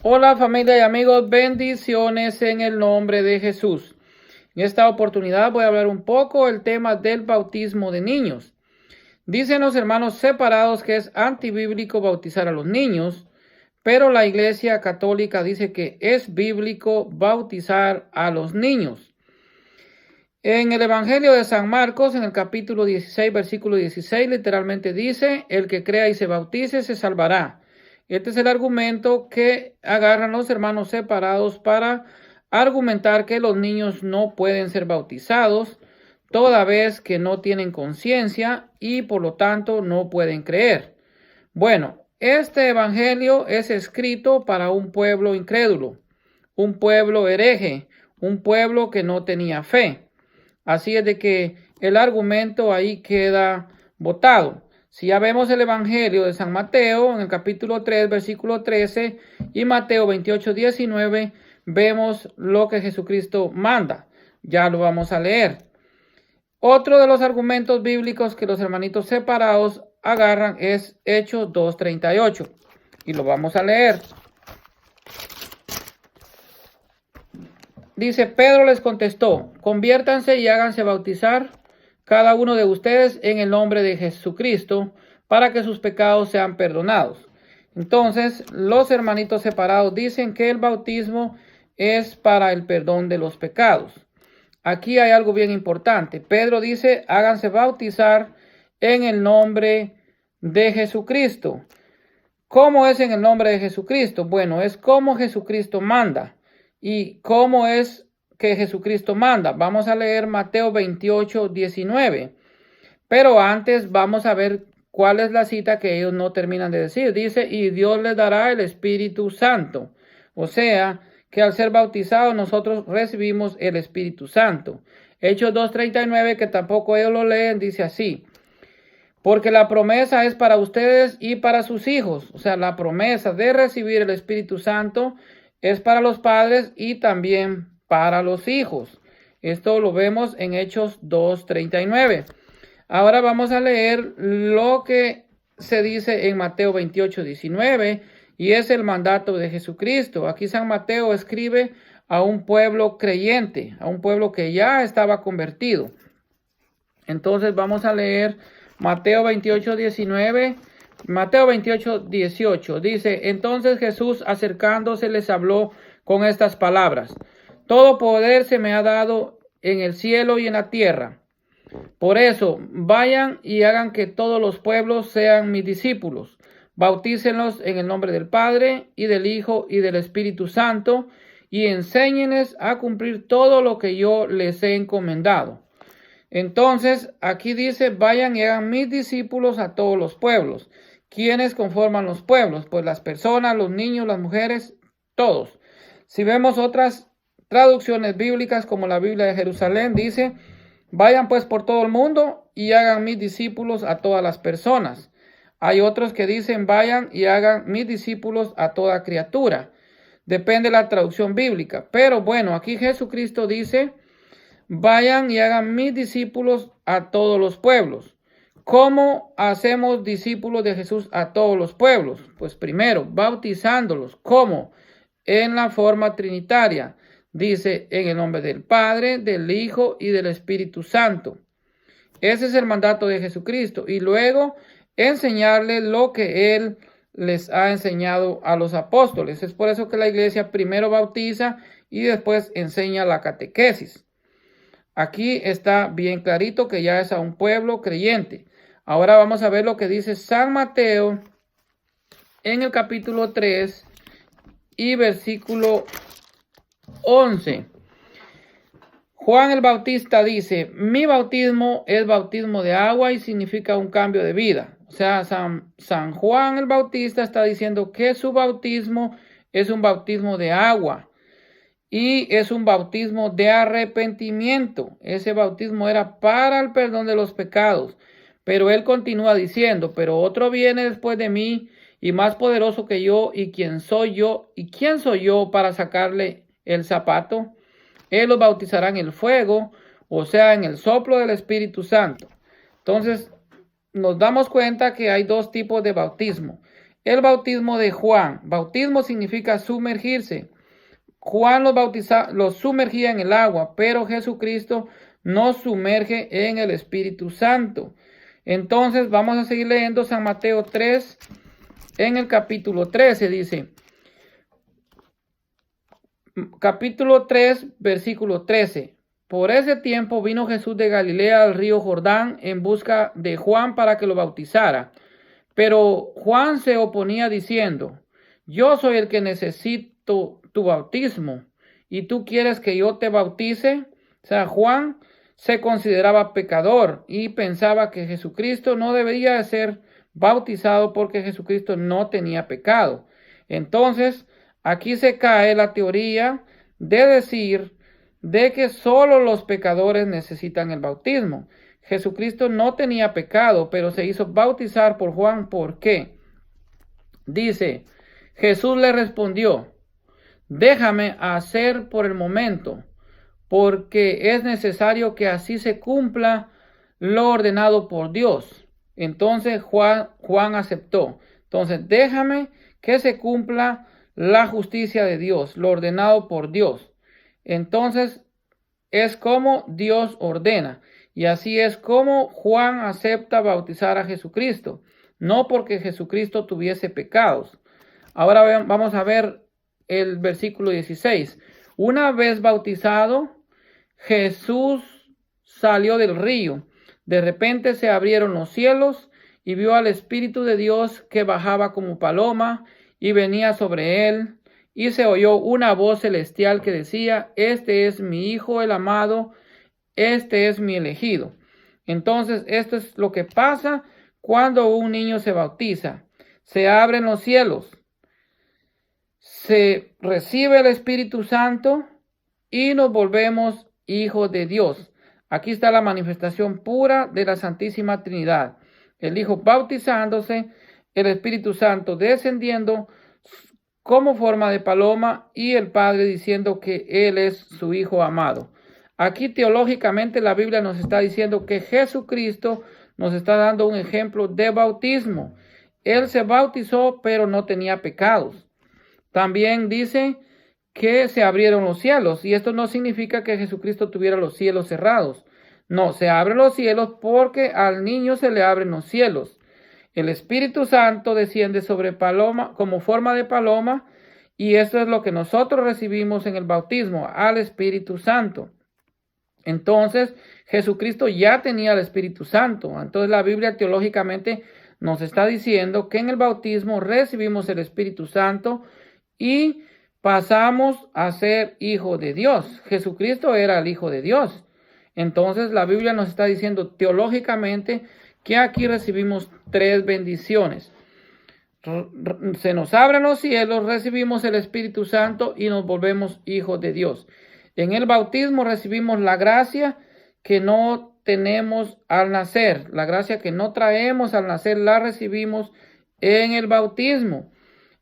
Hola familia y amigos, bendiciones en el nombre de Jesús. En esta oportunidad voy a hablar un poco el tema del bautismo de niños. Dicen los hermanos separados que es antibíblico bautizar a los niños, pero la Iglesia Católica dice que es bíblico bautizar a los niños. En el Evangelio de San Marcos, en el capítulo 16, versículo 16, literalmente dice, el que crea y se bautice se salvará. Este es el argumento que agarran los hermanos separados para argumentar que los niños no pueden ser bautizados, toda vez que no tienen conciencia y por lo tanto no pueden creer. Bueno, este evangelio es escrito para un pueblo incrédulo, un pueblo hereje, un pueblo que no tenía fe. Así es de que el argumento ahí queda botado. Si ya vemos el Evangelio de San Mateo en el capítulo 3, versículo 13 y Mateo 28, 19, vemos lo que Jesucristo manda. Ya lo vamos a leer. Otro de los argumentos bíblicos que los hermanitos separados agarran es Hechos 2:38 y lo vamos a leer. Dice, Pedro les contestó, conviértanse y háganse bautizar cada uno de ustedes en el nombre de Jesucristo para que sus pecados sean perdonados. Entonces, los hermanitos separados dicen que el bautismo es para el perdón de los pecados. Aquí hay algo bien importante. Pedro dice, háganse bautizar en el nombre de Jesucristo. ¿Cómo es en el nombre de Jesucristo? Bueno, es como Jesucristo manda. ¿Y cómo es que Jesucristo manda? Vamos a leer Mateo 28, 19. Pero antes vamos a ver cuál es la cita que ellos no terminan de decir. Dice, y Dios les dará el Espíritu Santo. O sea, que al ser bautizados nosotros recibimos el Espíritu Santo. Hechos 2:39, que tampoco ellos lo leen, dice así. Porque la promesa es para ustedes y para sus hijos. O sea, la promesa de recibir el Espíritu Santo es para los padres y también para los hijos. Esto lo vemos en Hechos 2:39. Ahora vamos a leer lo que se dice en Mateo 28, 19 y es el mandato de Jesucristo. Aquí San Mateo escribe a un pueblo creyente, a un pueblo que ya estaba convertido. Entonces vamos a leer Mateo 28, 19. Mateo 28, 18 dice, entonces Jesús acercándose les habló con estas palabras. Todo poder se me ha dado en el cielo y en la tierra. Por eso, vayan y hagan que todos los pueblos sean mis discípulos. Bautícenlos en el nombre del Padre y del Hijo y del Espíritu Santo y enséñenles a cumplir todo lo que yo les he encomendado. Entonces, aquí dice, vayan y hagan mis discípulos a todos los pueblos. ¿Quiénes conforman los pueblos? Pues las personas, los niños, las mujeres, todos. Si vemos otras traducciones bíblicas como la Biblia de Jerusalén, dice, vayan pues por todo el mundo y hagan mis discípulos a todas las personas. Hay otros que dicen, vayan y hagan mis discípulos a toda criatura. Depende de la traducción bíblica. Pero bueno, aquí Jesucristo dice, vayan y hagan mis discípulos a todos los pueblos. ¿Cómo hacemos discípulos de Jesús a todos los pueblos? Pues primero, bautizándolos. ¿Cómo? En la forma trinitaria. Dice, en el nombre del Padre, del Hijo y del Espíritu Santo. Ese es el mandato de Jesucristo. Y luego, enseñarles lo que Él les ha enseñado a los apóstoles. Es por eso que la iglesia primero bautiza y después enseña la catequesis. Aquí está bien clarito que ya es a un pueblo creyente. Ahora vamos a ver lo que dice San Mateo en el capítulo 3 y versículo 11. Juan el Bautista dice, mi bautismo es bautismo de agua y significa un cambio de vida. O sea, San Juan el Bautista está diciendo que su bautismo es un bautismo de agua. Y es un bautismo de arrepentimiento. Ese bautismo era para el perdón de los pecados. Pero él continúa diciendo, pero otro viene después de mí y más poderoso que yo. ¿Y quién soy yo? ¿Y quién soy yo para sacarle el zapato? Él los bautizará en el fuego, o sea, en el soplo del Espíritu Santo. Entonces, nos damos cuenta que hay dos tipos de bautismo. el bautismo de Juan. Bautismo significa sumergirse. Juan los sumergía en el agua, pero Jesucristo nos sumerge en el Espíritu Santo. Entonces vamos a seguir leyendo San Mateo 3, en el capítulo 13 dice, capítulo 3, versículo 13. Por ese tiempo vino Jesús de Galilea al río Jordán en busca de Juan para que lo bautizara. Pero Juan se oponía diciendo, yo soy el que necesito tu bautismo, y tú quieres que yo te bautice. O sea, Juan se consideraba pecador y pensaba que Jesucristo no debería ser bautizado porque Jesucristo no tenía pecado. Entonces, aquí se cae la teoría de decir de que solo los pecadores necesitan el bautismo. Jesucristo no tenía pecado, pero se hizo bautizar por Juan. ¿Por qué? Dice, Jesús le respondió, déjame hacer por el momento, porque es necesario que así se cumpla lo ordenado por Dios. Entonces Juan aceptó. Entonces, déjame que se cumpla la justicia de Dios, lo ordenado por Dios. Entonces, es como Dios ordena. Y así es como Juan acepta bautizar a Jesucristo, no porque Jesucristo tuviese pecados. Ahora vamos a ver el versículo 16. Una vez bautizado, Jesús salió del río. De repente se abrieron los cielos y vio al Espíritu de Dios que bajaba como paloma y venía sobre él. Y se oyó una voz celestial que decía, este es mi Hijo el amado, este es mi elegido. Entonces, esto es lo que pasa cuando un niño se bautiza. Se abren los cielos, se recibe el Espíritu Santo y nos volvemos hijos de Dios. Aquí está la manifestación pura de la Santísima Trinidad. El Hijo bautizándose, el Espíritu Santo descendiendo como forma de paloma y el Padre diciendo que Él es su Hijo amado. Aquí teológicamente la Biblia nos está diciendo que Jesucristo nos está dando un ejemplo de bautismo. Él se bautizó, pero no tenía pecados. También dice que se abrieron los cielos, y esto no significa que Jesucristo tuviera los cielos cerrados. No, se abren los cielos porque al niño se le abren los cielos. El Espíritu Santo desciende sobre paloma, como forma de paloma, y eso es lo que nosotros recibimos en el bautismo, al Espíritu Santo. Entonces, Jesucristo ya tenía el Espíritu Santo. Entonces, la Biblia teológicamente nos está diciendo que en el bautismo recibimos el Espíritu Santo y pasamos a ser hijo de Dios. Jesucristo era el Hijo de Dios. Entonces, la Biblia nos está diciendo teológicamente que aquí recibimos tres bendiciones. Se nos abren los cielos, recibimos el Espíritu Santo y nos volvemos hijos de Dios. En el bautismo recibimos la gracia que no tenemos al nacer. La gracia que no traemos al nacer la recibimos en el bautismo.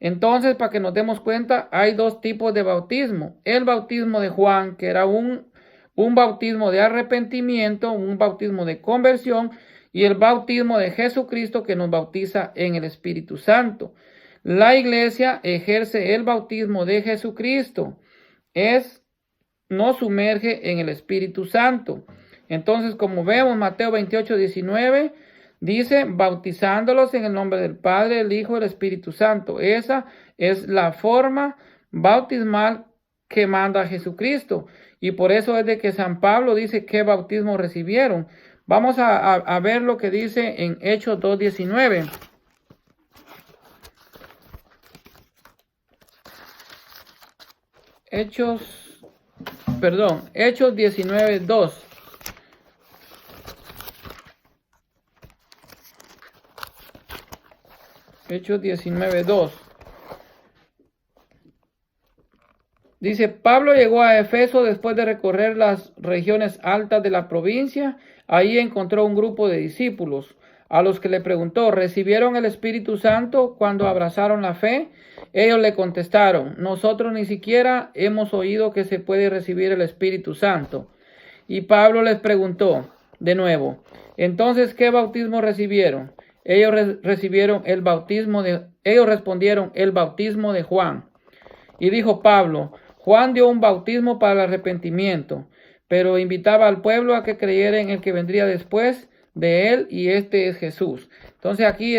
Entonces, para que nos demos cuenta, hay dos tipos de bautismo. El bautismo de Juan, que era un bautismo de arrepentimiento, un bautismo de conversión, y el bautismo de Jesucristo, que nos bautiza en el Espíritu Santo. La iglesia ejerce el bautismo de Jesucristo. Nos sumerge en el Espíritu Santo. Entonces, como vemos, Mateo 28, 19, dice, bautizándolos en el nombre del Padre, el Hijo y el Espíritu Santo. Esa es la forma bautismal que manda Jesucristo. Y por eso es de que San Pablo dice qué bautismo recibieron. Vamos a ver lo que dice en Hechos 2:19. Hechos 19:2. Hechos 19:2. Dice, Pablo llegó a Efeso después de recorrer las regiones altas de la provincia. Ahí encontró un grupo de discípulos, a los que le preguntó, ¿recibieron el Espíritu Santo cuando abrazaron la fe? Ellos le contestaron, nosotros ni siquiera hemos oído que se puede recibir el Espíritu Santo. Y Pablo les preguntó de nuevo, entonces, ¿qué bautismo recibieron? ellos respondieron el bautismo de Juan. Y dijo Pablo: Juan dio un bautismo para el arrepentimiento, pero invitaba al pueblo a que creyera en el que vendría después de él, y este es Jesús. Entonces aquí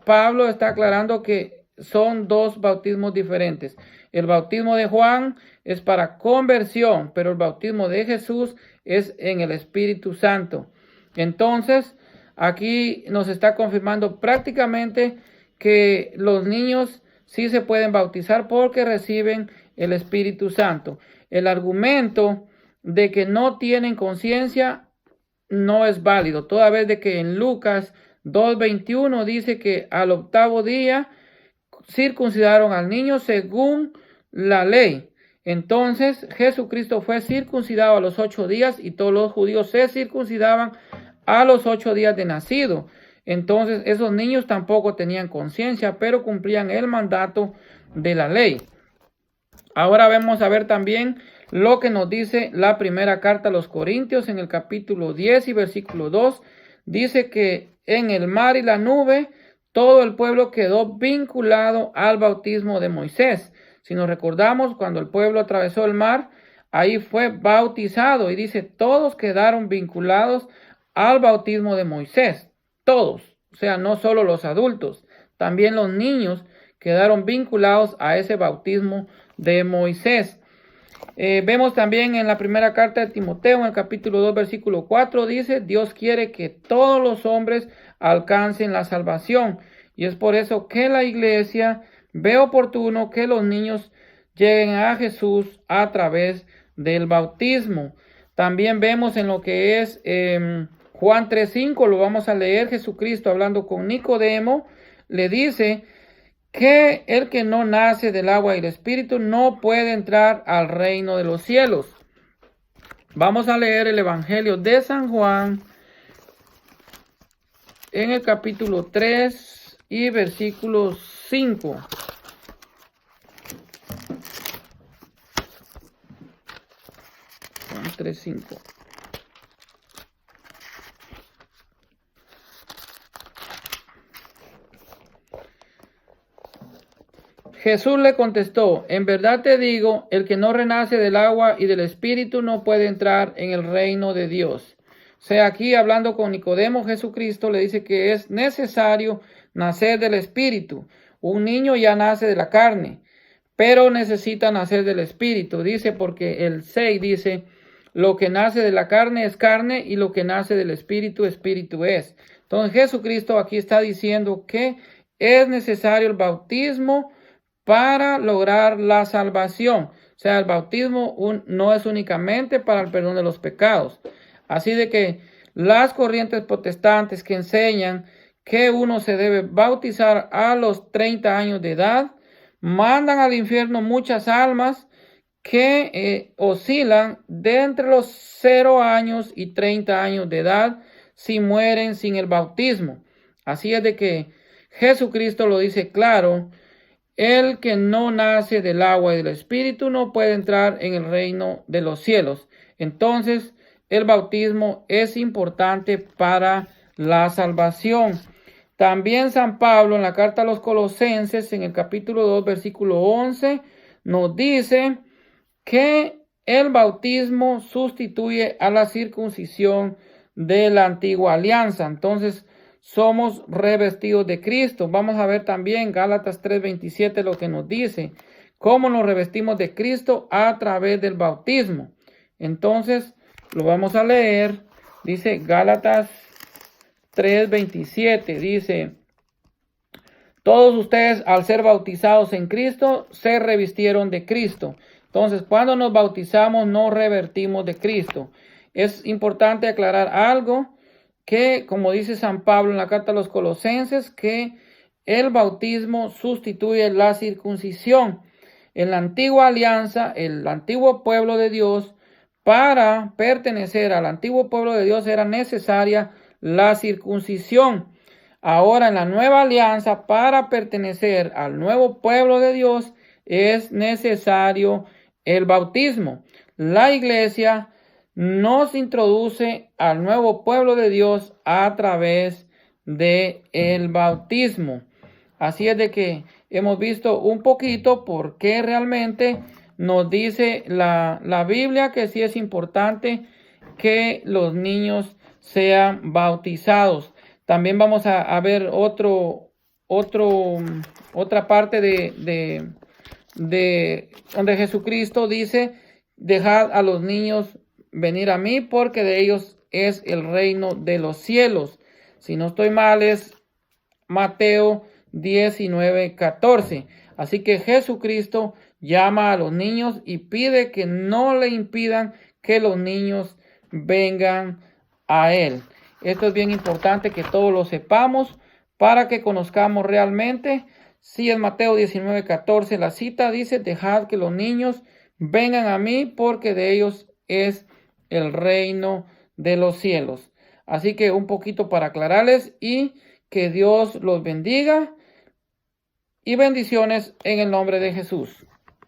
Pablo está aclarando que son dos bautismos diferentes. El bautismo de Juan es para conversión, pero el bautismo de Jesús es en el Espíritu Santo. Entonces, aquí nos está confirmando prácticamente que los niños sí se pueden bautizar porque reciben el Espíritu Santo. El argumento de que no tienen conciencia no es válido, toda vez de que en Lucas 2:21 dice que al 8º día circuncidaron al niño según la ley. Entonces Jesucristo fue circuncidado a los 8 días y todos los judíos se circuncidaban a los 8 días de nacido. Entonces esos niños tampoco tenían conciencia, pero cumplían el mandato de la ley. Ahora vamos a ver también lo que nos dice la primera carta a los Corintios en el capítulo 10 y versículo 2. Dice que en el mar y la nube todo el pueblo quedó vinculado al bautismo de Moisés. Si nos recordamos, cuando el pueblo atravesó el mar, ahí fue bautizado y dice todos quedaron vinculados al bautismo de Moisés. Todos, o sea, no solo los adultos, también los niños quedaron vinculados a ese bautismo de Moisés. Vemos también en la primera carta de Timoteo, en el capítulo 2, versículo 4, dice: Dios quiere que todos los hombres alcancen la salvación. Y es por eso que la iglesia ve oportuno que los niños lleguen a Jesús a través del bautismo. También vemos en lo que es Juan 3:5, lo vamos a leer. Jesucristo, hablando con Nicodemo, le dice que el que no nace del agua y el espíritu no puede entrar al reino de los cielos. Vamos a leer el Evangelio de San Juan en el capítulo 3 y versículo 5. Juan 3:5. Jesús le contestó: en verdad te digo, el que no renace del agua y del espíritu no puede entrar en el reino de Dios. O sea, aquí hablando con Nicodemo, Jesucristo le dice que es necesario nacer del espíritu. Un niño ya nace de la carne, pero necesita nacer del espíritu. Dice, porque el 6 dice: lo que nace de la carne es carne, y lo que nace del espíritu, espíritu es. Entonces Jesucristo aquí está diciendo que es necesario el bautismo para lograr la salvación. O sea, el bautismo no es únicamente para el perdón de los pecados. Así de que las corrientes protestantes que enseñan que uno se debe bautizar a los 30 años de edad, mandan al infierno muchas almas que oscilan de entre los 0 años y 30 años de edad si mueren sin el bautismo. Así es de que Jesucristo lo dice claro: el que no nace del agua y del espíritu no puede entrar en el reino de los cielos. Entonces, el bautismo es importante para la salvación. También San Pablo, en la carta a los Colosenses, en el capítulo 2, versículo 11, nos dice que el bautismo sustituye a la circuncisión de la antigua alianza. Entonces, somos revestidos de Cristo. Vamos a ver también Gálatas 3:27 lo que nos dice: cómo nos revestimos de Cristo a través del bautismo. Entonces lo vamos a leer. Dice Gálatas 3:27, dice: todos ustedes, al ser bautizados en Cristo, se revistieron de Cristo. Entonces, cuando nos bautizamos, nos revertimos de Cristo. Es importante aclarar algo, que como dice San Pablo en la carta a los Colosenses, que el bautismo sustituye la circuncisión. En la antigua alianza, el antiguo pueblo de Dios, para pertenecer al antiguo pueblo de Dios era necesaria la circuncisión. Ahora en la nueva alianza, para pertenecer al nuevo pueblo de Dios, es necesario el bautismo. La iglesia nos introduce al nuevo pueblo de Dios a través de el bautismo. Así es de que hemos visto un poquito por qué realmente nos dice la Biblia que sí es importante que los niños sean bautizados. También vamos a ver otra parte de donde Jesucristo dice: dejad a los niños venir a mí, porque de ellos es el reino de los cielos. Si no estoy mal, es Mateo 19:14. Así que Jesucristo llama a los niños y pide que no le impidan que los niños vengan a Él. Esto es bien importante que todos lo sepamos para que conozcamos realmente. Si es Mateo 19:14, la cita dice: dejad que los niños vengan a mí, porque de ellos es el reino de los cielos. Así que un poquito para aclararles, y que Dios los bendiga, y bendiciones en el nombre de Jesús.